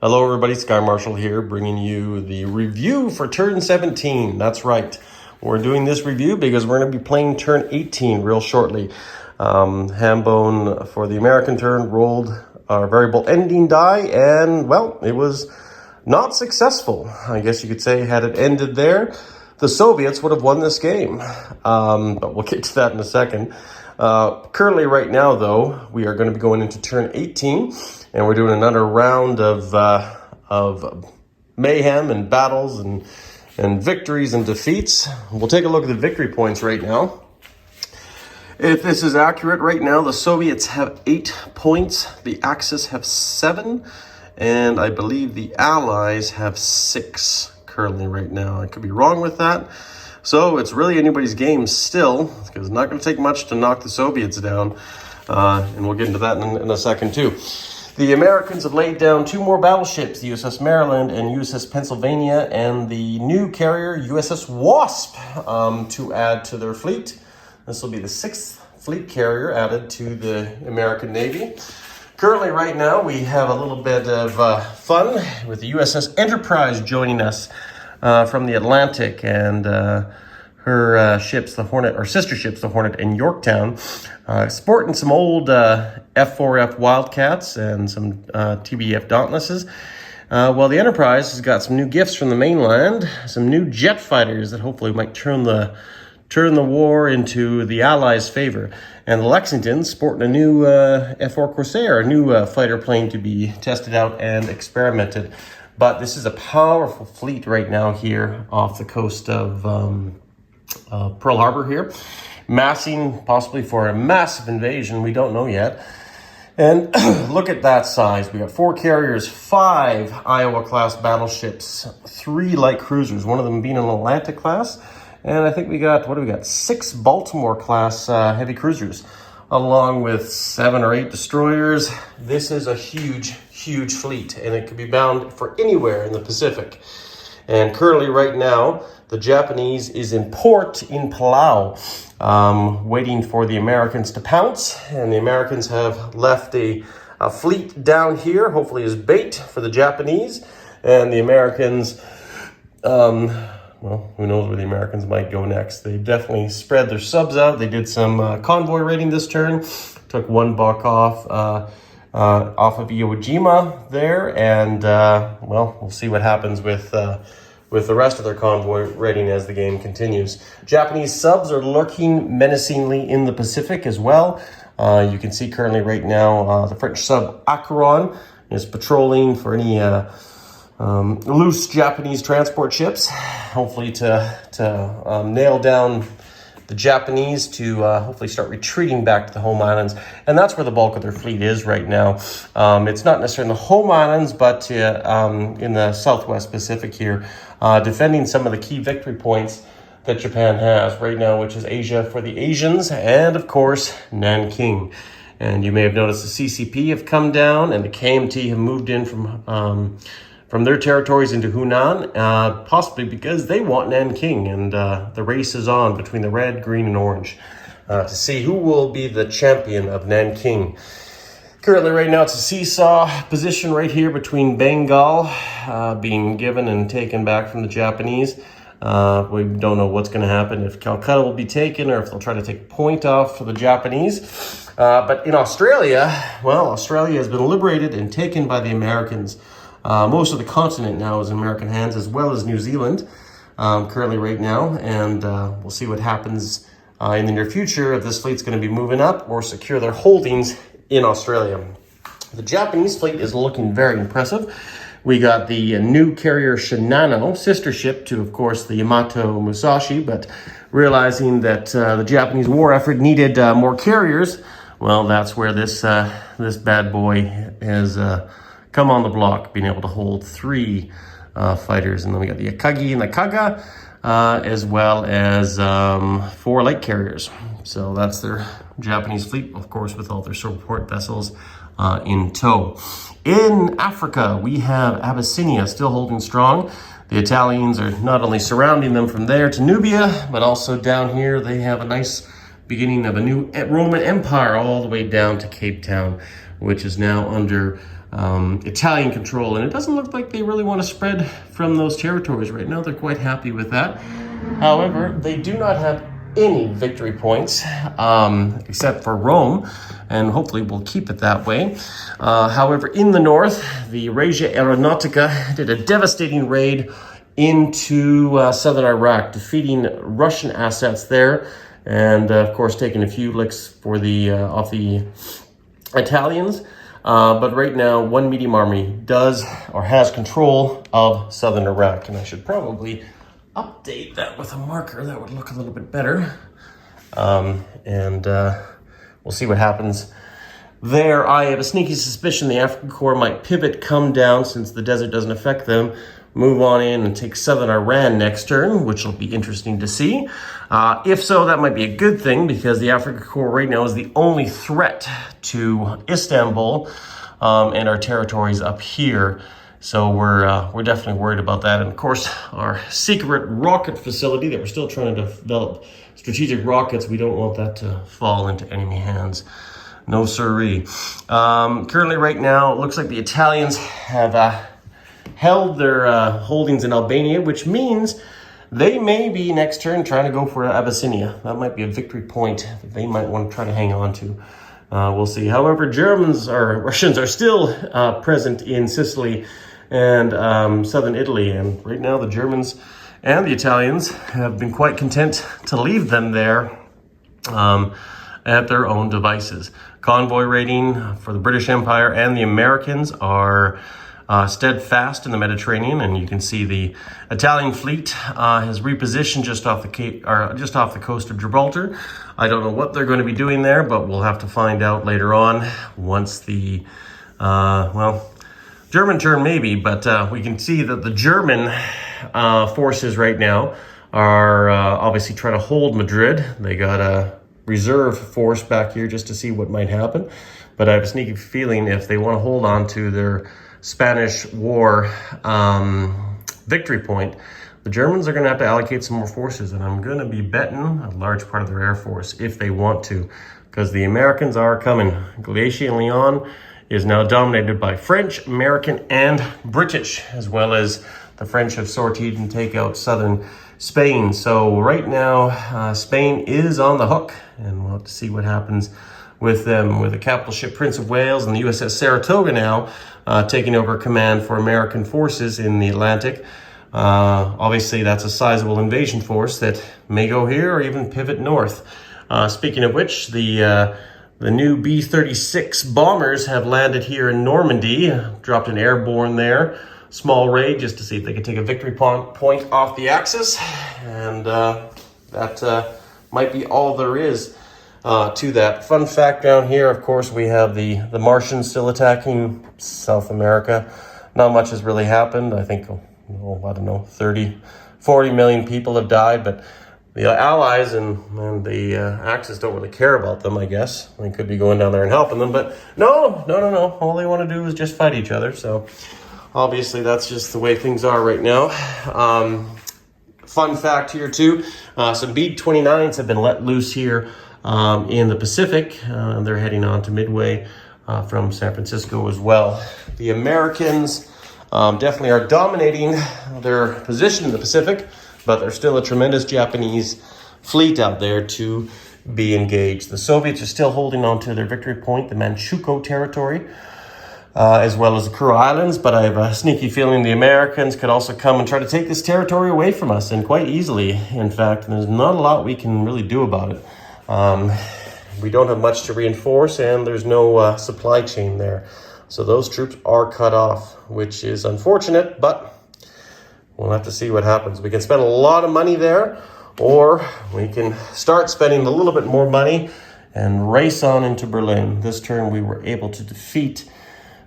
Hello everybody, Sky Marshall here, bringing you the review for turn 17. That's right. We're doing this review because we're going to be playing turn 18 real shortly. Hambone for the American turn rolled our variable ending die, and well, it was not successful. I guess you could say had it ended there, the Soviets would have won this game. But we'll get to that in a second. Currently right now though, we are going to be going into turn 18, and we're doing another round of mayhem and battles and victories and defeats. We'll take a look at the victory points right now. If this is accurate right now, the Soviets have 8 points, the Axis have 7, and I believe the Allies have 6 currently right now. I could be wrong with that. So it's really anybody's game still, because it's not going to take much to knock the Soviets down. And we'll get into that in a second too. The Americans have laid down 2 more battleships, the USS Maryland and USS Pennsylvania, and the new carrier USS Wasp to add to their fleet. This will be the 6th fleet carrier added to the American Navy. Currently, right now, we have a little bit of fun with the USS Enterprise joining us from the Atlantic, and her ships, the Hornet, or sister ships, the Hornet and Yorktown, sporting some old F4F Wildcats and some TBF Dauntlesses. Well, the Enterprise has got some new gifts from the mainland, some new jet fighters that hopefully might turn the war into the Allies' favor. And the Lexington sporting a new F4 Corsair, a new fighter plane to be tested out and experimented. But this is a powerful fleet right now here off the coast of Pearl Harbor here, massing possibly for a massive invasion. We don't know yet. And look at that size. We got 4 carriers, 5 Iowa-class battleships, 3 light cruisers, one of them being an Atlantic-class. And I think we got, 6 Baltimore-class heavy cruisers, along with 7 or 8 destroyers. This is a huge, huge fleet, and it could be bound for anywhere in the Pacific. And currently, right now, the Japanese is in port in Palau, waiting for the Americans to pounce. And the Americans have left a fleet down here, hopefully as bait for the Japanese. And the Americans, well, who knows where the Americans might go next. They've definitely spread their subs out. They did some convoy raiding this turn, took 1 buck off of Iwo Jima there, and well, we'll see what happens with the rest of their convoy raiding as the game continues. Japanese subs are lurking menacingly in the Pacific as well. You can see currently right now the French sub Acheron is patrolling for any loose Japanese transport ships, hopefully to nail down the Japanese to hopefully start retreating back to the home islands. And that's where the bulk of their fleet is right now. It's not necessarily in the home islands, but in the Southwest Pacific here, defending some of the key victory points that Japan has right now, which is Asia for the Asians, and of course, Nanking. And you may have noticed the CCP have come down, and the KMT have moved in from their territories into Hunan, possibly because they want Nanking, and the race is on between the red, green, and orange to see who will be the champion of Nanking. Currently, right now, it's a seesaw position right here between Bengal being given and taken back from the Japanese. We don't know what's going to happen, if Calcutta will be taken or if they'll try to take point off for the Japanese. But in Australia, well, Australia has been liberated and taken by the Americans. Most of the continent now is in American hands, as well as New Zealand, currently right now. And we'll see what happens in the near future, if this fleet's going to be moving up or secure their holdings in Australia. The Japanese fleet is looking very impressive. We got the new carrier Shinano, sister ship to, of course, the Yamato Musashi, but realizing that the Japanese war effort needed more carriers, well, that's where this bad boy has come on the block, being able to hold 3 fighters. And then we got the Akagi and the Kaga, as well as 4 light carriers. So that's their Japanese fleet, of course, with all their support vessels in tow. In Africa, we have Abyssinia still holding strong. The Italians are not only surrounding them from there to Nubia, but also down here they have a nice beginning of a new Roman Empire all the way down to Cape Town, which is now under Italian control, and it doesn't look like they really want to spread from those territories right now. They're quite happy with that. However, they do not have any victory points except for Rome, and hopefully we'll keep it that way. However, in the north, the Regia Aeronautica did a devastating raid into southern Iraq, defeating Russian assets there, and of course taking a few licks for the off the Italians. But right now, one medium army does or has control of southern Iraq, and I should probably update that with a marker. That would look a little bit better. We'll see what happens there. I have a sneaky suspicion the African Corps might pivot, come down since the desert doesn't affect them, move on in and take southern Iran next turn, which will be interesting to see. If so, that might be a good thing because the African Corps right now is the only threat to Istanbul and our territories up here. So we're definitely worried about that. And of course, our secret rocket facility that we're still trying to develop strategic rockets, we don't want that to fall into enemy hands. No siree. Currently right now, it looks like the Italians have held their holdings in Albania, which means they may be next turn trying to go for Abyssinia. That might be a victory point that they might want to try to hang on to. We'll see. However, Russians are still present in Sicily and southern Italy. And right now the Germans and the Italians have been quite content to leave them there at their own devices. Convoy raiding for the British Empire and the Americans are steadfast in the Mediterranean, and you can see the Italian fleet has repositioned just off the coast of Gibraltar. I don't know what they're going to be doing there, but we'll have to find out later on once the German turn maybe, but we can see that the German forces right now are obviously trying to hold Madrid. They got a reserve force back here just to see what might happen, but I have a sneaky feeling if they want to hold on to their Spanish War victory point, the Germans are going to have to allocate some more forces, and I'm going to be betting a large part of their air force if they want to, because the Americans are coming. Glacier and Lyon is now dominated by French, American, and British, as well as the French have sortied and take out southern Spain. So right now, Spain is on the hook, and we'll have to see what happens with them, with the capital ship Prince of Wales and the USS Saratoga now taking over command for American forces in the Atlantic. Obviously, that's a sizable invasion force that may go here or even pivot north. Speaking of which, the new B-36 bombers have landed here in Normandy, dropped an airborne there, small raid just to see if they could take a victory point off the Axis, and that might be all there is to that. Fun fact down here, of course, we have the Martians still attacking South America. Not much has really happened. I think, I don't know, 40 million people have died, but the Allies and the Axis don't really care about them, I guess. They could be going down there and helping them, but no. All they want to do is just fight each other. So obviously that's just the way things are right now. Fun fact here too, some B-29s have been let loose here in the Pacific. They're heading on to Midway from San Francisco as well. The Americans definitely are dominating their position in the Pacific, but there's still a tremendous Japanese fleet out there to be engaged. The Soviets are still holding on to their victory point, the Manchukuo territory, as well as the Kuril Islands, but I have a sneaky feeling the Americans could also come and try to take this territory away from us, and quite easily, in fact, and there's not a lot we can really do about it. We don't have much to reinforce, and there's no supply chain there. So those troops are cut off, which is unfortunate, but we'll have to see what happens. We can spend a lot of money there, or we can start spending a little bit more money and race on into Berlin. This turn, we were able to defeat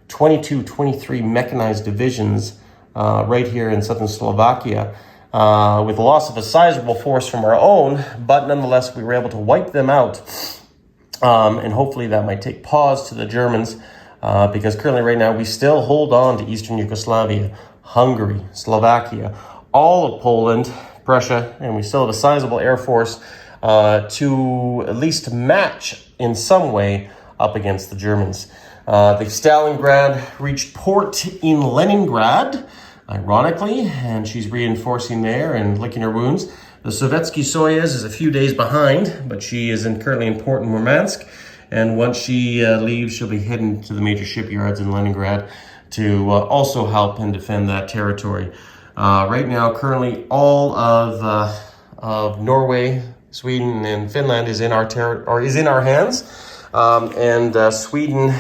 23 mechanized divisions right here in southern Slovakia, with the loss of a sizable force from our own, but nonetheless, we were able to wipe them out. And hopefully that might take pause to the Germans, because currently right now we still hold on to Eastern Yugoslavia, Hungary, Slovakia, all of Poland, Prussia, and we still have a sizable air force to at least match in some way up against the Germans. The Stalingrad reached port in Leningrad, ironically, and she's reinforcing there and licking her wounds. The Sovetski Soyuz is a few days behind, but she is currently in port in Murmansk. And once she leaves, she'll be heading to the major shipyards in Leningrad to also help and defend that territory. Right now, currently, all of Norway, Sweden, and Finland is in our hands. Sweden,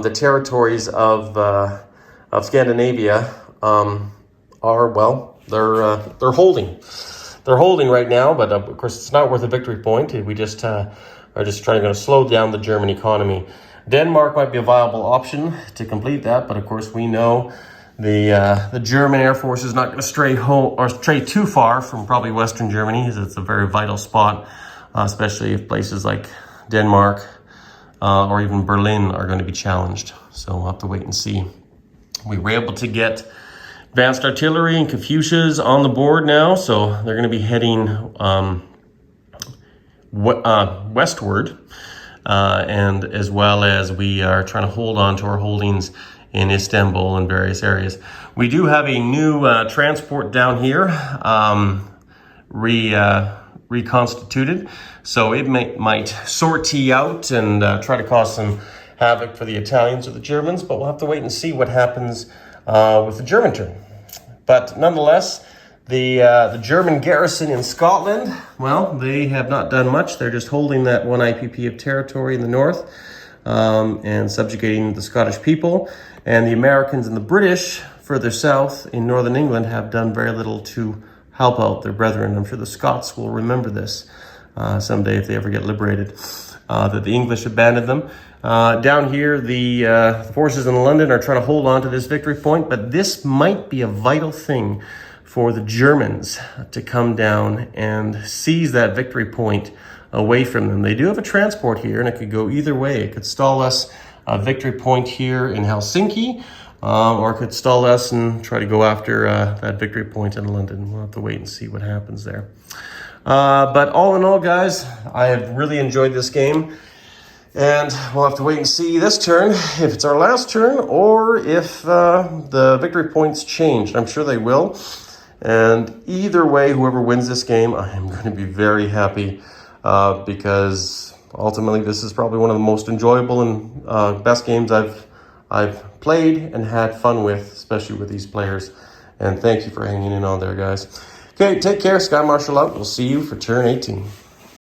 the territories of Scandinavia they're holding. They're holding right now, but of course it's not worth a victory point. We just are trying to slow down the German economy. Denmark might be a viable option to complete that, but of course we know the German Air Force is not going to stray too far from probably Western Germany, as it's a very vital spot, especially if places like Denmark or even Berlin are going to be challenged. So we'll have to wait and see. We were able to get advanced artillery and Katyushas on the board now, so they're going to be heading westward, and as well as we are trying to hold on to our holdings in Istanbul and various areas. We do have a new transport down here, reconstituted, so it might sortie out and try to cause some havoc for the Italians or the Germans, but we'll have to wait and see what happens with the German turn. But nonetheless, the German garrison in Scotland, well, they have not done much. They're just holding that 1 IPP of territory in the north and subjugating the Scottish people. And the Americans and the British further south in northern England have done very little to help out their brethren. I'm sure the Scots will remember this someday if they ever get liberated, that the English abandoned them. Down here, the forces in London are trying to hold on to this victory point, but this might be a vital thing for the Germans to come down and seize that victory point away from them. They do have a transport here, and it could go either way. It could stall us a victory point here in Helsinki, or it could stall us and try to go after that victory point in London. We'll have to wait and see what happens there. But all in all, guys, I have really enjoyed this game. And we'll have to wait and see this turn, if it's our last turn, or if the victory points change. I'm sure they will. And either way, whoever wins this game, I am going to be very happy because ultimately this is probably one of the most enjoyable and best games I've played and had fun with, especially with these players. And thank you for hanging in on there, guys. Okay, take care. Sky Marshall out. We'll see you for turn 18.